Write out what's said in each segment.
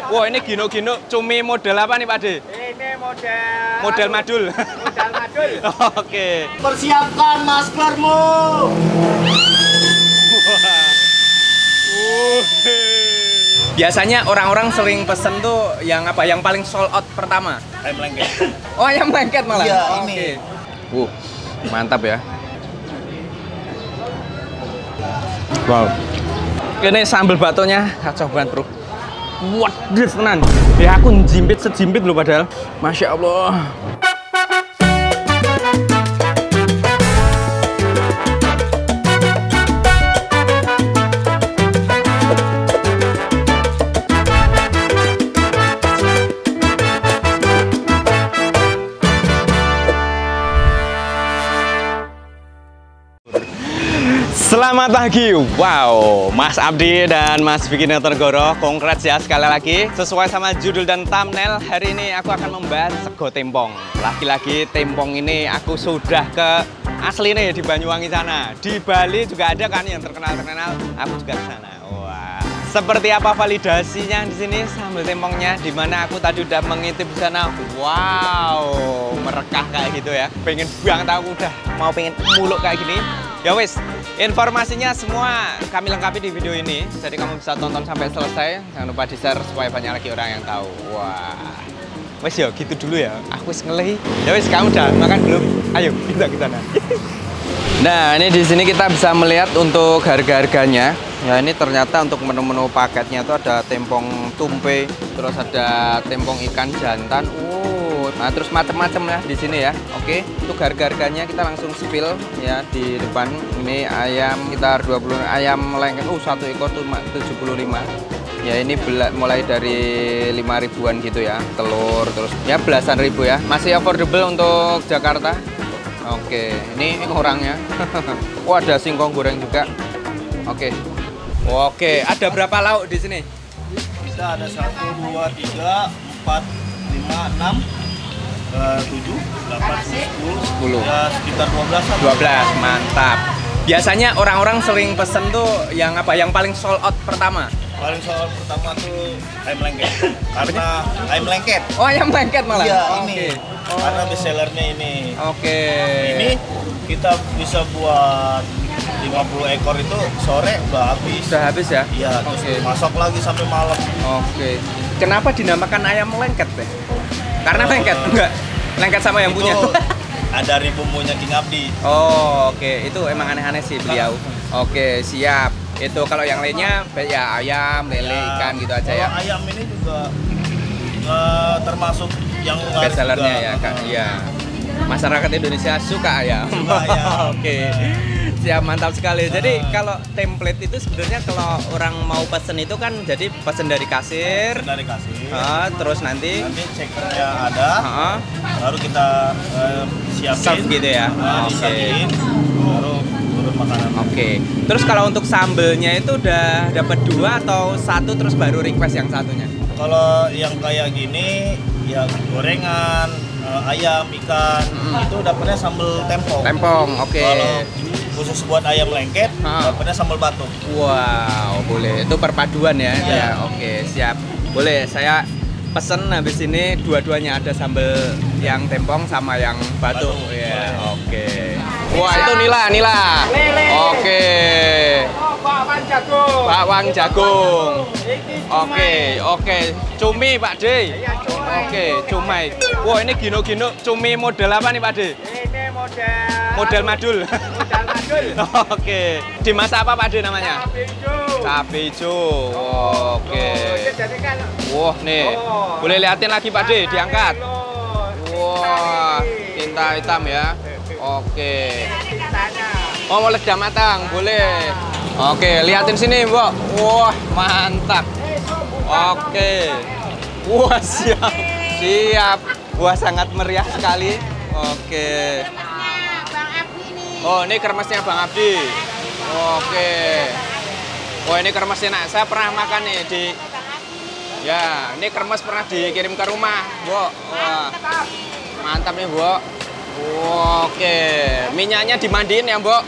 Wah, ini gino-gino cumi model apa nih Pak De? Ini Model madul. model madul. Oke. Persiapkan maskermu. Biasanya orang-orang sering pesen tuh yang apa? Yang paling sold out pertama? Ayam lengket. Oh, ayam lengket malah? Iya, Oke. ini. Mantap ya. Wow. Ini sambal batonya kacau banget, Bro. Waduh, tenan. Ya aku jimpit sejimpit loh padahal. Masya Allah. Selamat pagi, wow, Mas Abdi dan Mas Vicky Netonegoro, congrats ya sekali lagi. Sesuai sama judul dan thumbnail, hari ini aku akan membahas sego tempong. Lagi-lagi tempong ini aku sudah ke asli nih di Banyuwangi sana. Di Bali juga ada kan yang terkenal-terkenal, aku juga ke sana. Wah, seperti apa validasinya di sini sambal tempongnya? Dimana aku tadi udah mengintip di sana. Wow, merekah kayak gitu ya. Pengen banget aku udah mau pengen muluk kayak gini. Ya wis, informasinya semua kami lengkapi di video ini. Jadi kamu bisa tonton sampai selesai. Jangan lupa di-share supaya banyak lagi orang yang tahu. Wah, wis ya gitu dulu ya. Aku wis ngelehi. Ya wis, kamu udah makan belum? Ayo kita ke sana. Nah, ini di sini kita bisa melihat untuk harga-harganya. Ya, ini ternyata untuk menu-menu paketnya itu ada tempong tumpe, terus ada tempong ikan jantan. Nah, terus macam-macam ya di sini ya. Oke, untuk harga-harganya kita langsung spill ya di depan. Ini ayam sekitar 20, ayam lengket. Satu ekor tuh 75. Ya, ini mulai dari 5 ribuan gitu ya. Telur terus ya belasan ribu ya. Masih affordable untuk Jakarta. Oke, ini orangnya. Wah, ada singkong goreng juga. Oke. Oke, ada berapa lauk di sini? Kita ada 1, 2, 3, 4, 5, 6, 7, 8, 10. Ya sekitar 12. 12, mantap. Biasanya orang-orang sering pesen tuh yang apa? Yang paling sold out pertama? Paling soal pertama tuh ayam lengket. Karena ayam lengket. Oh, ayam lengket malah? Iya, Oke. ini. Karena best sellernya ini. Oke. Ini kita bisa buat 50 ekor itu sore udah habis. Udah habis ya? Iya, terus Oke. masuk lagi sampai malam. Oke. Kenapa dinamakan ayam lengket teh? Karena lengket? Enggak. Lengket sama yang punya. Ada bumbunya King Abdi. Oh, oke. Itu emang aneh-aneh sih beliau. Oke, siap. Itu kalau yang lainnya ya ayam, lele, ikan gitu aja ya. Ayam ini juga termasuk yang Best sellernya ya, Kak. Iya. Masyarakat Indonesia suka ayam. Suka ayam. Oke. Siap, mantap sekali. Jadi kalau template itu sebenarnya kalau orang mau pesen itu kan jadi pesen dari kasir. Dari kasir. Terus nanti cekernya ada. Baru kita siapin. Serve gitu ya. Oke. Baru turun makanan. Oke. Terus kalau untuk sambelnya itu udah dapat 2 atau 1 terus baru request yang satunya? Kalau yang kayak gini ya gorengan, ayam, ikan, itu dapatnya sambal tempong. Tempong, oke. Kalau khusus buat ayam lengket, dapatnya sambal batu. Wow, boleh. Itu perpaduan ya? Iya. Ya, oke, siap. Boleh, saya pesen habis ini dua-duanya ada sambal yang tempong sama yang batu. Ya, oke. Wah, itu nila. Oke. Bakwan jagung. Bakwan jagung. Oke. Cumi Pak D. Oke, cumai. Wah, ini gino-gino cumi model apa nih Pak D? Ini Model madul. model madul. Oke. Dimasak apa Pak D namanya? Cabai hijau. Cabai hijau. Oke. Jadi kan Wah, nih. Boleh liatin lagi Pak D, diangkat. Wah, tinta hitam ya. Oke. Oh, mau sudah matang, boleh. Oke, liatin sini, Mbok. Wah, mantap. Oke. Wah, siap. Wah, sangat meriah sekali. Oke. Oh, ini kermasnya Bang Abdi. Oke. Oh, ini kermasnya. Nah, saya pernah makan nih di. Ya, ini kermas pernah dikirim ke rumah, Mbok. Wah, mantap nih, Mbok. Oke, minyaknya dimandiin ya, Mbok.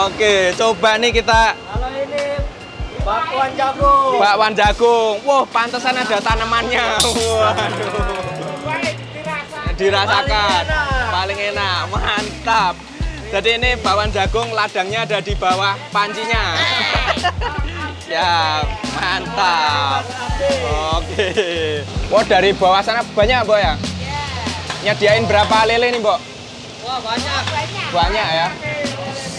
Oke, coba nih kita. Kalau ini Bakwan jagung. Bakwan jagung. Wah, pantesan ada tanamannya. Waduh. Dirasakan. Paling enak. Mantap. Jadi ini bakwan jagung ladangnya ada di bawah pancinya. Siap. Mantap. Oke. Wah, dari bawah sana banyak, Mbok ya? Nyediain berapa lele nih, Mbok? Wah, banyak. Banyak ya.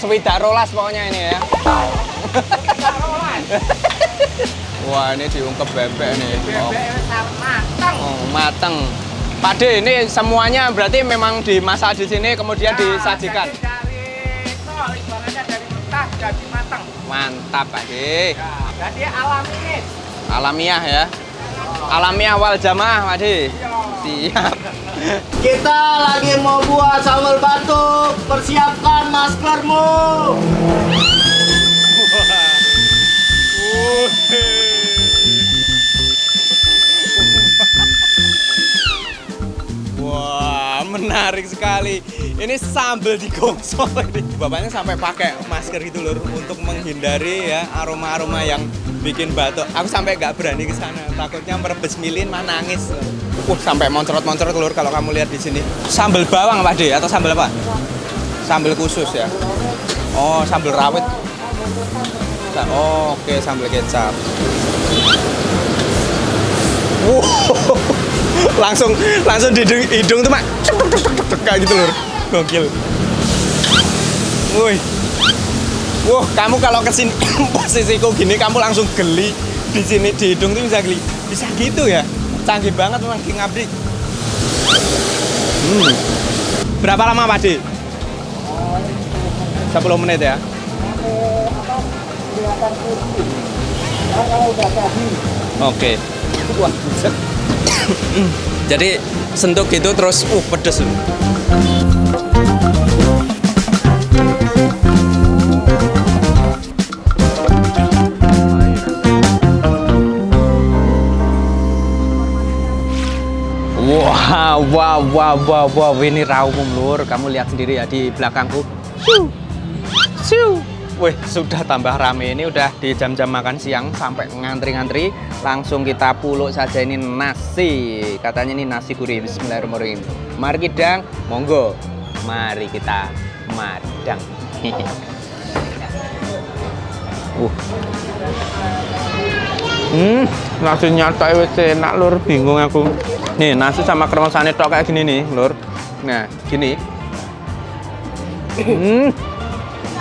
Swidak rolas pokoknya ini ya. Wah, ini diungkep bebek nih. Matang. Oh, mateng. Pak De, ini semuanya berarti memang dimasak di sini kemudian disajikan. Ibaratnya dari mentah jadi matang. Mantap, Pak De. Jadi alami. Alamiah ya. Alamiah wal jamaah, Pak De. Siap. Kita lagi mau buat sambal batuk. Persiapkan maskermu. Wah, menarik sekali. Ini sambal digongsong ini. Bapaknya sampai pakai masker itu lur untuk menghindari ya aroma-aroma yang bikin batuk. Aku sampai nggak berani ke sana, takutnya merebes milin mah nangis. Sampai moncrot-moncrot lur kalau kamu lihat di sini. Sambal bawang Pak De atau sambal apa? Sambal khusus ya. Oh, sambal rawit. Oh, oke, sambal kecap. Langsung di hidung tuh mak kayak gitu lur. Gokil. Woi. Wah, kamu kalau kesini posisiku gini kamu langsung geli di sini di hidung tuh bisa geli. Bisa gitu ya? Canggih banget memang King Abdi. Berapa lama Pak De? 10 menit ya? Oke. Wah, jadi sentuh gitu terus pedes. Wow, ini raumum lur. Kamu lihat sendiri ya di belakangku. Wih, sudah tambah rame. Ini udah di jam-jam makan siang sampai ngantri-ngantri. Langsung kita puluk saja ini nasi. Katanya ini nasi gurih. Bismillahirrahmanirrahim. Mari kita, monggo. Mari kita madang. Nasi nyata wis enak lur, bingung aku. Nih, nasi sama kremosane tok kayak gini nih, lur. Nah, gini.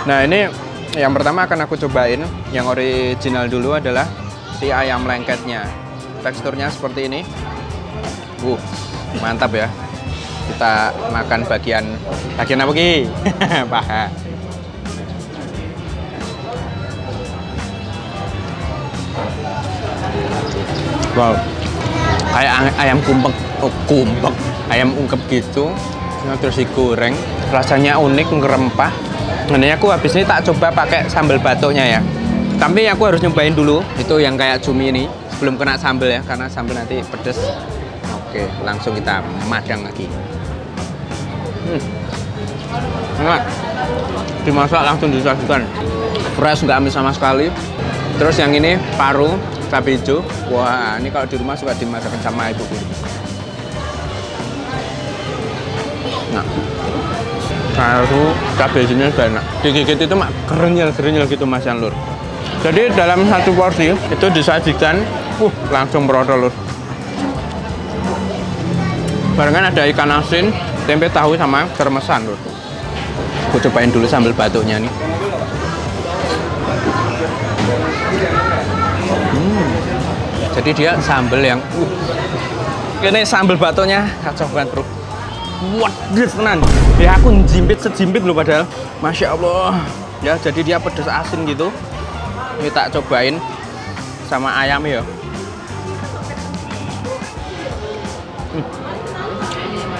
Nah, ini yang pertama akan aku cobain. Yang original dulu adalah si ayam lengketnya. Teksturnya seperti ini. Mantap ya. Kita makan bagian apa Ki? Paha. Wow. Kayak ayam kumpek, ayam ungkep gitu. Terus digoreng, rasanya unik, ngerempah. Ini aku habis ini tak coba pakai sambal batuknya ya. Tapi aku harus nyobain dulu itu yang kayak cumi ini sebelum kena sambal ya, karena sambal nanti pedes. Oke, langsung kita madang lagi. Enak. Dimasak langsung disajikan. Fresh, nggak amis sama sekali. Terus yang ini paru cabai hijau. Wah, ini kalau di rumah suka dimasakin sama ibuku. Nah, paru cabai hijaunya juga enak. Digigit itu mak kerenyel gitu Mas Yan lur. Jadi dalam satu porsi itu disajikan, langsung brodol lur. Barengan ada ikan asin, tempe tahu sama kremesan lur. Aku cobain dulu sambal batuknya nih. Jadi dia sambal yang ini sambal batuknya kacau banget bro. Waduh tenan. Ya aku sejimpit loh padahal. Masya Allah. Ya jadi dia pedas asin gitu. Ini tak cobain sama ayam ya.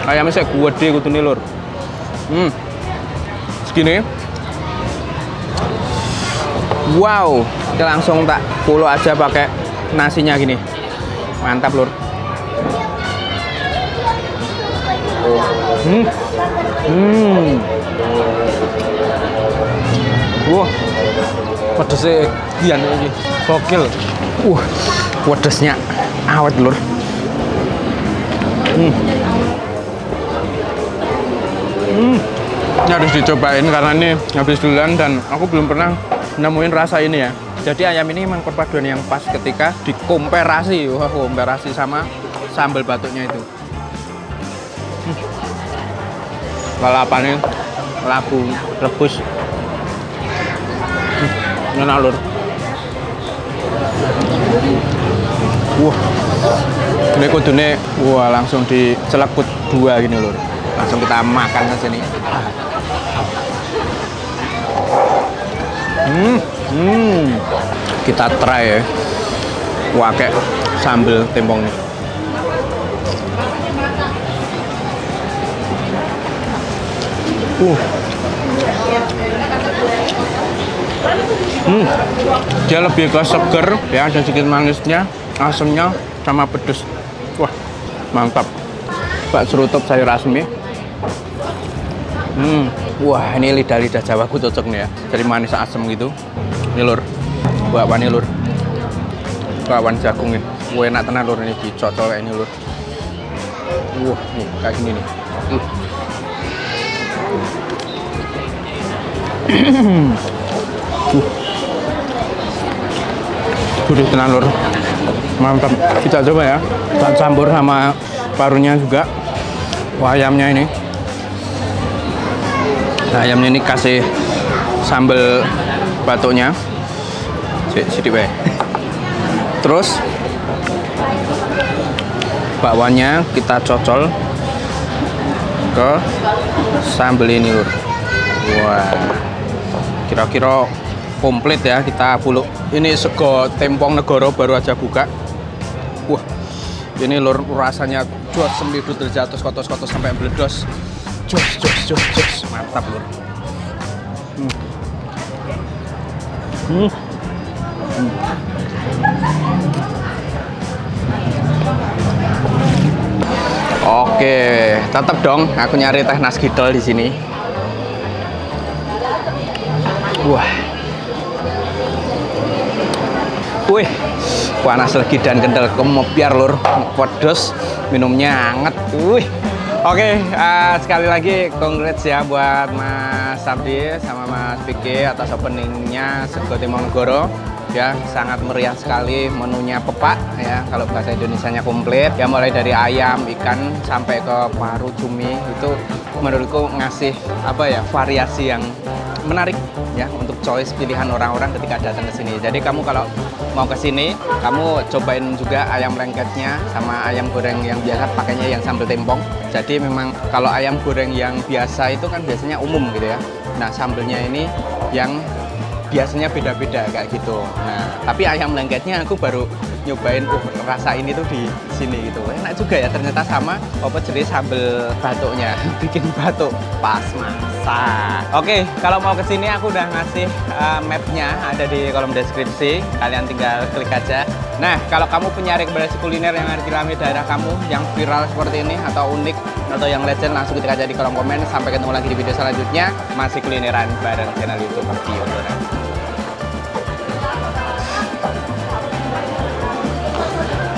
Ayamnya saya gede gitu nih lur. Segini. Wow, kita langsung tak puluh aja pakai nasinya gini. Mantap lur. Wah, Pedesnya kian ini. Gokil. Pedesnya awet lur. Ini harus dicobain karena ini habis duluan dan aku belum pernah nemuin rasa ini ya. Jadi ayam ini memang perpaduan yang pas ketika dikomparasi, komparasi sama sambal batuknya itu. Lalapannya labu rebus. Enak lur. Ini kudune langsung dicelekut 2 gini lur. Langsung kita makan ke sini. Kita try ya. Pakai sambal tempong nih. Dia lebih ke seger ya, ada sedikit manisnya, asamnya sama pedes. Wah, mantap. Bak serutup sayur asmi. Wah, ini lidah Jawa aku cocok nih ya. Jadi manis asam gitu. Ini lur. Bakwan ini lur. Bakwan jagung ini. Wah, enak tenan lur, ini dicocol kayak ini lur. Wah, nih kayak gini nih. Gurih tenan lur. Mantap. Kita coba ya. Kita campur sama parunya juga. Wah, ayamnya ini. Nah, ayamnya ini kasih sambal batuknya. Sedikit wae. Terus bakwannya kita cocol ke sambal ini lur. Wah, kira-kira komplit ya kita buluk. Ini sego tempong negoro baru aja buka. Wah, ini lur rasanya jos semidut dari atas kotos-kotos sampai bledos. Jos, mantap lur. Oke, tetap dong aku nyari teh nasgidol di sini. Wih, panas lagi dan kental kemopiar lur, pedes, minumnya hangat. Oke, sekali lagi congrats ya buat Mas Abdi sama Mas Vicky atas openingnya Sego Tempong Negoro. Ya, sangat meriah sekali, menunya pepak ya, kalau bahasa Indonesianya komplit. Ya mulai dari ayam, ikan sampai ke paru cumi itu menurutku ngasih apa ya, variasi yang menarik ya untuk choice pilihan orang-orang ketika datang ke sini. Jadi kamu kalau mau ke sini, kamu cobain juga ayam lengketnya sama ayam goreng yang biasa pakainya yang sambal tempong. Jadi memang kalau ayam goreng yang biasa itu kan biasanya umum gitu ya. Nah, sambalnya ini yang biasanya beda-beda kayak gitu. Nah, tapi ayam lengketnya aku baru nyobain rasa ini tuh di sini gitu. Enak juga ya ternyata sama apa jenis sambal batuknya. Bikin batuk pas masak. Oke, kalau mau ke sini aku udah ngasih mapnya ada di kolom deskripsi. Kalian tinggal klik aja. Nah, kalau kamu punya rekomendasi kuliner yang ada di daerah kamu yang viral seperti ini atau unik atau yang legend, langsung ketik aja di kolom komen. Sampai ketemu lagi di video selanjutnya. Masih kulineran bareng channel YouTube Abdi Ondora.